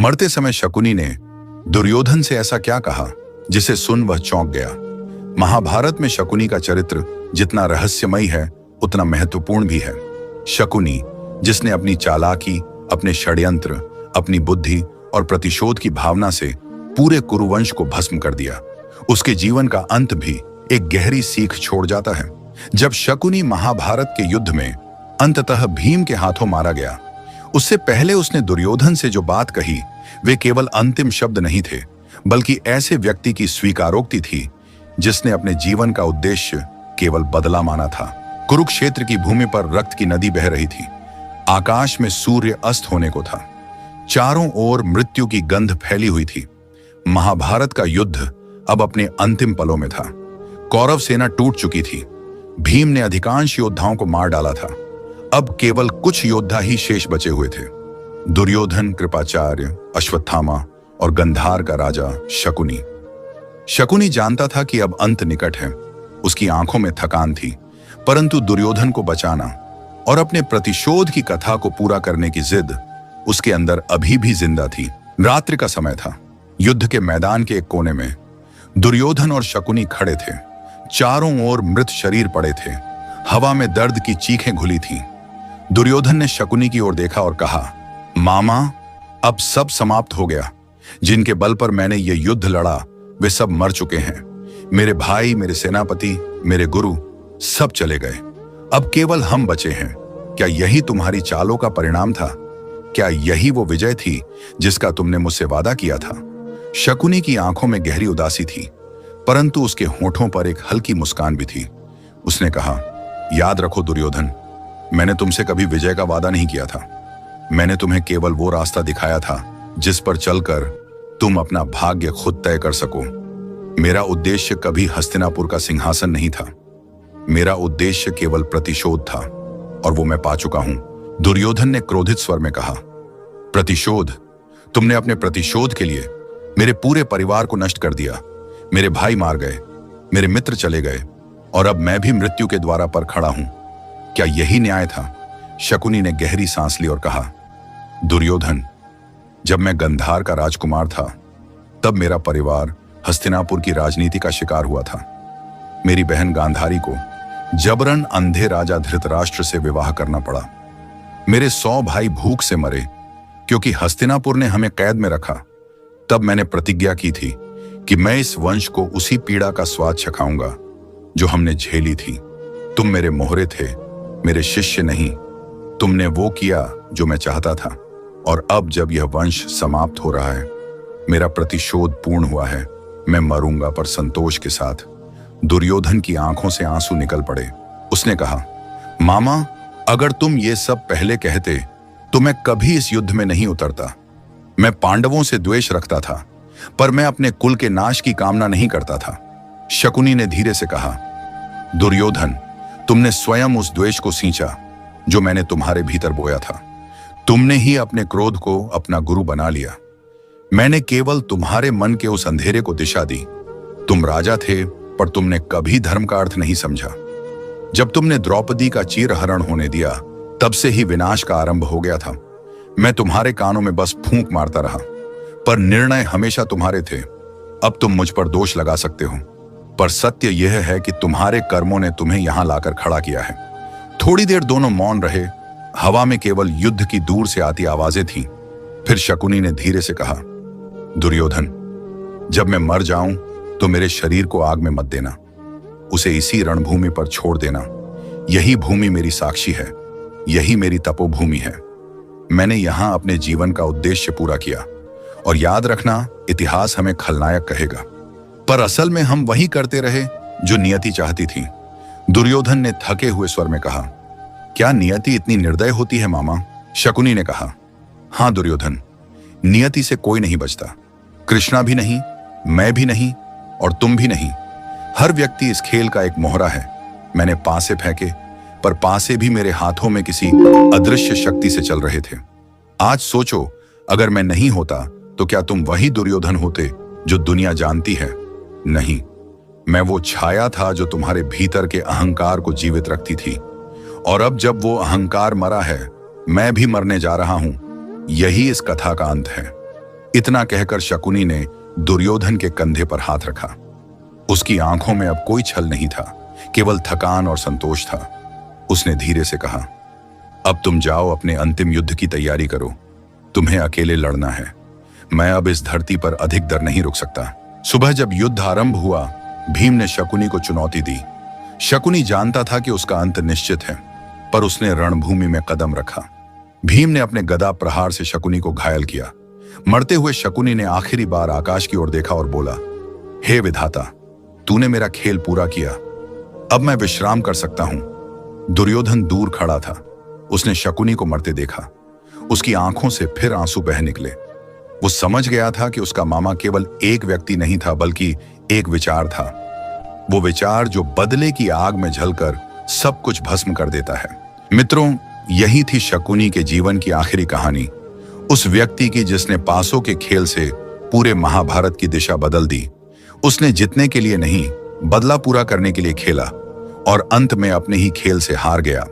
मरते समय शकुनी ने दुर्योधन से ऐसा क्या कहा जिसे सुन वह चौंक गया। महाभारत में शकुनी का चरित्र जितना रहस्यमयी है उतना महत्वपूर्ण भी है। शकुनी, जिसने अपनी चालाकी, अपने षड्यंत्र, अपनी बुद्धि और प्रतिशोध की भावना से पूरे कुरुवंश को भस्म कर दिया, उसके जीवन का अंत भी एक गहरी सीख छोड़ जाता है। जब शकुनी महाभारत के युद्ध में अंततः भीम के हाथों मारा गया, उससे पहले उसने दुर्योधन से जो बात कही वे केवल अंतिम शब्द नहीं थे, बल्कि ऐसे व्यक्ति की स्वीकारोक्ति थी जिसने अपने जीवन का उद्देश्य केवल बदला माना था। कुरुक्षेत्र की भूमि पर रक्त की नदी बह रही थी। आकाश में सूर्य अस्त होने को था। चारों ओर मृत्यु की गंध फैली हुई थी। महाभारत का युद्ध अब अपने अंतिम पलों में था। कौरव सेना टूट चुकी थी। भीम ने अधिकांश योद्धाओं को मार डाला था। अब केवल कुछ योद्धा ही शेष बचे हुए थे। दुर्योधन, कृपाचार्य, अश्वत्थामा और गंधार का राजा शकुनी। शकुनी जानता था कि अब अंत निकट है। उसकी आंखों में थकान थी, परंतु दुर्योधन को बचाना और अपने प्रतिशोध की कथा को पूरा करने की जिद उसके अंदर अभी भी जिंदा थी। रात्रि का समय था। युद्ध के मैदान के एक कोने में दुर्योधन और शकुनी खड़े थे। चारों ओर मृत शरीर पड़े थे। हवा में दर्द की चीखें घुली थीं। दुर्योधन ने शकुनी की ओर देखा और कहा, मामा, अब सब समाप्त हो गया। जिनके बल पर मैंने ये युद्ध लड़ा वे सब मर चुके हैं। मेरे भाई, मेरे सेनापति, मेरे गुरु सब चले गए। अब केवल हम बचे हैं। क्या यही तुम्हारी चालों का परिणाम था? क्या यही वो विजय थी जिसका तुमने मुझसे वादा किया था? शकुनी की आंखों में गहरी उदासी थी, परंतु उसके होठों पर एक हल्की मुस्कान भी थी। उसने कहा, याद रखो दुर्योधन, मैंने तुमसे कभी विजय का वादा नहीं किया था। मैंने तुम्हें केवल वो रास्ता दिखाया था जिस पर चलकर तुम अपना भाग्य खुद तय कर सको। मेरा उद्देश्य कभी हस्तिनापुर का सिंहासन नहीं था। मेरा उद्देश्य केवल प्रतिशोध था और वो मैं पा चुका हूं। दुर्योधन ने क्रोधित स्वर में कहा, प्रतिशोध? तुमने अपने प्रतिशोध के लिए मेरे पूरे परिवार को नष्ट कर दिया। मेरे भाई मार गए, मेरे मित्र चले गए और अब मैं भी मृत्यु के द्वार पर खड़ा हूं। क्या यही न्याय था? शकुनी ने गहरी सांस ली और कहा, दुर्योधन, जब मैं गंधार का राजकुमार था तब मेरा परिवार हस्तिनापुर की राजनीति का शिकार हुआ था। मेरी बहन गांधारी को जबरन अंधे राजा धृतराष्ट्र से विवाह करना पड़ा। मेरे 100 भाई भूख से मरे क्योंकि हस्तिनापुर ने हमें कैद में रखा। तब मैंने प्रतिज्ञा की थी कि मैं इस वंश को उसी पीड़ा का स्वाद चखाऊंगा जो हमने झेली थी। तुम मेरे मोहरे थे, मेरे शिष्य नहीं। तुमने वो किया जो मैं चाहता था और अब जब यह वंश समाप्त हो रहा है, मेरा प्रतिशोध पूर्ण हुआ है। मैं मरूंगा पर संतोष के साथ। दुर्योधन की आंखों से आंसू निकल पड़े। उसने कहा, मामा, अगर तुम ये सब पहले कहते तो मैं कभी इस युद्ध में नहीं उतरता। मैं पांडवों से द्वेष रखता था, पर मैं अपने कुल के नाश की कामना नहीं करता था। शकुनी ने धीरे से कहा, दुर्योधन, तुमने स्वयं उस द्वेष को सींचा जो मैंने तुम्हारे भीतर बोया था। तुमने ही अपने क्रोध को अपना गुरु बना लिया। मैंने केवल तुम्हारे मन के उस अंधेरे को दिशा दी। तुम राजा थे, पर तुमने कभी धर्म का अर्थ नहीं समझा। जब तुमने द्रौपदी का चीरहरण होने दिया, तब से ही विनाश का आरंभ हो गया था। मैं तुम्हारे कानों में बस फूंक मारता रहा, पर निर्णय हमेशा तुम्हारे थे। अब तुम मुझ पर दोष लगा सकते हो, पर सत्य यह है कि तुम्हारे कर्मों ने तुम्हें यहां लाकर खड़ा किया है। थोड़ी देर दोनों मौन रहे। हवा में केवल युद्ध की दूर से आती आवाजें थीं। फिर शकुनी ने धीरे से कहा, दुर्योधन, जब मैं मर जाऊं तो मेरे शरीर को आग में मत देना। उसे इसी रणभूमि पर छोड़ देना। यही भूमि मेरी साक्षी है। यही मेरी तपोभूमि है। मैंने यहां अपने जीवन का उद्देश्य पूरा किया और याद रखना, इतिहास हमें खलनायक कहेगा, पर असल में हम वही करते रहे जो नियति चाहती थी। दुर्योधन ने थके हुए स्वर में कहा, क्या नियति इतनी निर्दय होती है मामा? शकुनी ने कहा, हां दुर्योधन, नियति से कोई नहीं बचता। कृष्णा भी नहीं, मैं भी नहीं और तुम भी नहीं। हर व्यक्ति इस खेल का एक मोहरा है। मैंने पासे फेंके, पर पासे भी मेरे हाथों में किसी अदृश्य शक्ति से चल रहे थे। आज सोचो, अगर मैं नहीं होता तो क्या तुम वही दुर्योधन होते जो दुनिया जानती है? नहीं, मैं वो छाया था जो तुम्हारे भीतर के अहंकार को जीवित रखती थी। और अब जब वो अहंकार मरा है, मैं भी मरने जा रहा हूं। यही इस कथा का अंत है। इतना कहकर शकुनी ने दुर्योधन के कंधे पर हाथ रखा। उसकी आंखों में अब कोई छल नहीं था, केवल थकान और संतोष था। उसने धीरे से कहा, अब तुम जाओ, अपने अंतिम युद्ध की तैयारी करो। तुम्हें अकेले लड़ना है। मैं अब इस धरती पर अधिक देर नहीं रुक सकता। सुबह जब युद्ध आरंभ हुआ, भीम ने शकुनी को चुनौती दी। शकुनी जानता था कि उसका अंत निश्चित है, पर उसने रणभूमि में कदम रखा। भीम ने अपने गदा प्रहार से शकुनी को घायल किया। मरते हुए शकुनी ने आखिरी बार आकाश की ओर देखा और बोला, हे विधाता, तूने मेरा खेल पूरा किया, अब मैं विश्राम कर सकता हूं। दुर्योधन दूर खड़ा था। उसने शकुनी को मरते देखा। उसकी आंखों से फिर आंसू बह निकले। वो समझ गया था कि उसका मामा केवल एक व्यक्ति नहीं था, बल्कि एक विचार था। वो विचार जो बदले की आग में जलकर सब कुछ भस्म कर देता है। मित्रों, यही थी शकुनी के जीवन की आखिरी कहानी, उस व्यक्ति की जिसने पासों के खेल से पूरे महाभारत की दिशा बदल दी। उसने जीतने के लिए नहीं, बदला पूरा करने के लिए खेला और अंत में अपने ही खेल से हार गया।